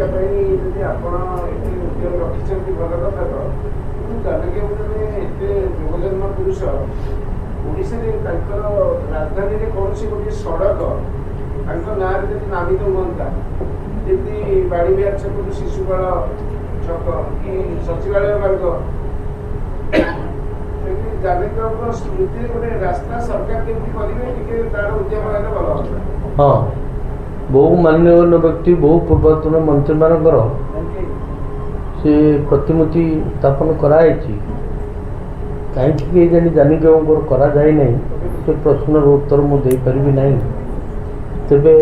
ଶିକ୍ଷା ପାଇଁ ଯଦି ଆପଣ ଏତେ ଉଦ୍ୟମ ରଖିଛନ୍ତି ଭଲ କଥା ତ, କିନ୍ତୁ ଜାନକୀ ବାବୁ ଏତେ ଯୁବଜନ୍ମ ପୁରୁଷ ଓଡ଼ିଶାରେ ତାଙ୍କର ରାଜଧାନୀରେ କୌଣସି ଗୋଟିଏ ସଡ଼କ ତାଙ୍କ ନାଁରେ ଯଦି ନାମିତ ହୁଅନ୍ତା, ଯେମିତି ବାଣୀ ବିହାର ଛକରୁ ଶିଶୁପାଳ ଛକ କି ସଚିବାଳୟ ମାର୍ଗ, ଜାନକୀ ବାବୁଙ୍କ ସ୍ମୃତିରେ ଗୋଟେ ରାସ୍ତା ସରକାର କେମିତି କରିବେ, ଟିକେ ତାର ଉଦ୍ୟମ ହେଲେ ଭଲ ହୁଅନ୍ତା। ହଁ, ବହୁ ମାନ୍ୟଗଣ୍ୟ ବ୍ୟକ୍ତି, ବହୁ ପୂର୍ବତନ ମନ୍ତ୍ରୀମାନଙ୍କର ସେ ପ୍ରତିମୂର୍ତ୍ତି ସ୍ଥାପନ କରାଯାଇଛି। କାହିଁକି କେଜାଣି ଜାନକୀ ବାବୁଙ୍କର କରାଯାଇ ନାହିଁ, ସେ ପ୍ରଶ୍ନର ଉତ୍ତର ମୁଁ ଦେଇପାରିବି ନାହିଁ। ତେବେ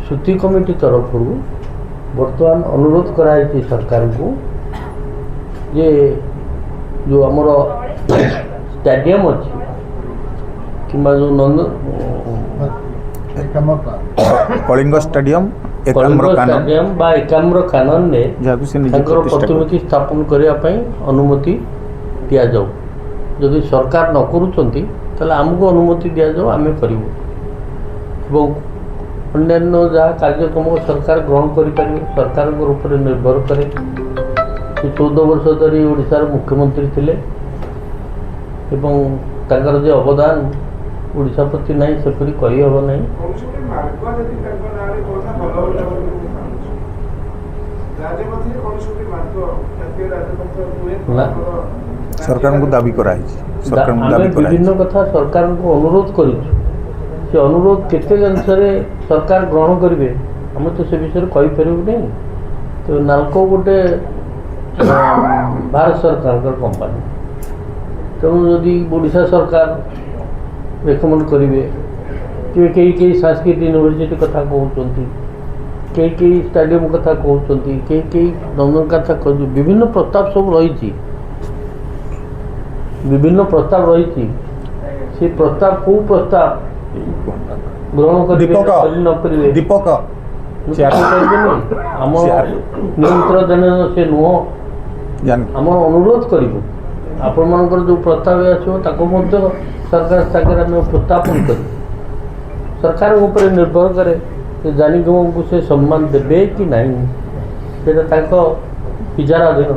ସ୍ମୃତି କମିଟି ତରଫରୁ ବର୍ତ୍ତମାନ ଅନୁରୋଧ କରାଯାଇଛି ସରକାରଙ୍କୁ ଯେ ଯେଉଁ ଆମର ଷ୍ଟାଡ଼ିୟମ୍ ଅଛି କିମ୍ବା ଯେଉଁ କଳିଙ୍ଗ ଷ୍ଟାଡ଼ିୟମ୍ ଷ୍ଟାଡ଼ିୟମ୍ ବା ଏକାମ୍ର କାନନରେ ତାଙ୍କର ପ୍ରତିମୂର୍ତ୍ତି ସ୍ଥାପନ କରିବା ପାଇଁ ଅନୁମତି ଦିଆଯାଉ। ଯଦି ସରକାର ନ କରୁଛନ୍ତି ତାହେଲେ ଆମକୁ ଅନୁମତି ଦିଆଯାଉ, ଆମେ କରିବୁ। ଏବଂ ଅନ୍ୟାନ୍ୟ ଯାହା କାର୍ଯ୍ୟକ୍ରମ ସରକାର ଗ୍ରହଣ କରିପାରିବେ ସରକାରଙ୍କ ଉପରେ ନିର୍ଭର କରେ। ସେ 14 ବର୍ଷ ଧରି ଓଡ଼ିଶାର ମୁଖ୍ୟମନ୍ତ୍ରୀ ଥିଲେ ଏବଂ ତାଙ୍କର ଯେ ଅବଦାନ ଓଡ଼ିଶା ପ୍ରତି ନାହିଁ ସେପରି କହିହେବ ନାହିଁ। ସରକାରଙ୍କୁ ଦାବି କରାଯାଇଛି। ଆମେ ବିଭିନ୍ନ କଥା ସରକାରଙ୍କୁ ଅନୁରୋଧ କରିଛୁ। ସେ ଅନୁରୋଧ କେତେ ଜିନିଷରେ ସରକାର ଗ୍ରହଣ କରିବେ ଆମେ ତ ସେ ବିଷୟରେ କହିପାରିବୁ ନାହିଁ। ତ ନାଲକୋ ଗୋଟେ ଭାରତ ସରକାରଙ୍କର କମ୍ପାନୀ, ତେଣୁ ଯଦି ଓଡ଼ିଶା ସରକାର ରେକମେଣ୍ଡ କରିବେ, କେହି ସାଂସ୍କୃତିକ ୟୁନିଭର୍ସିଟି କଥା କହୁଛନ୍ତି, କେହି ଷ୍ଟାଡ଼ିୟମ୍ କଥା କହୁଛନ୍ତି, କେହି ନନ୍ଦନ କଥା କହୁଛନ୍ତି, ବିଭିନ୍ନ ପ୍ରସ୍ତାବ ସବୁ ରହିଛି। ସେ ପ୍ରସ୍ତାବ କେଉଁ ପ୍ରସ୍ତାବ ଗ୍ରହଣ କରିବେ ନ କରିବେ ଦୀପକ ଆମ ନିୟନ୍ତ୍ରଣ ସେ ନୁହଁ। ଆମର ଅନୁରୋଧ କରିବୁ ଆପଣମାନଙ୍କର ଯେଉଁ ପ୍ରସ୍ତାବ ଆସିବ ତାକୁ ମଧ୍ୟ ସରକାର ସାଙ୍ଗରେ ଆମେ ଉପସ୍ଥାପନ କରିବୁ। ସରକାରଙ୍କ ଉପରେ ନିର୍ଭର କରେ ଯେ ଜାନକୀ ବାବୁଙ୍କୁ ସେ ସମ୍ମାନ ଦେବେ କି ନାହିଁ, ସେଇଟା ତାଙ୍କ ବିଚାରାଧୀନ।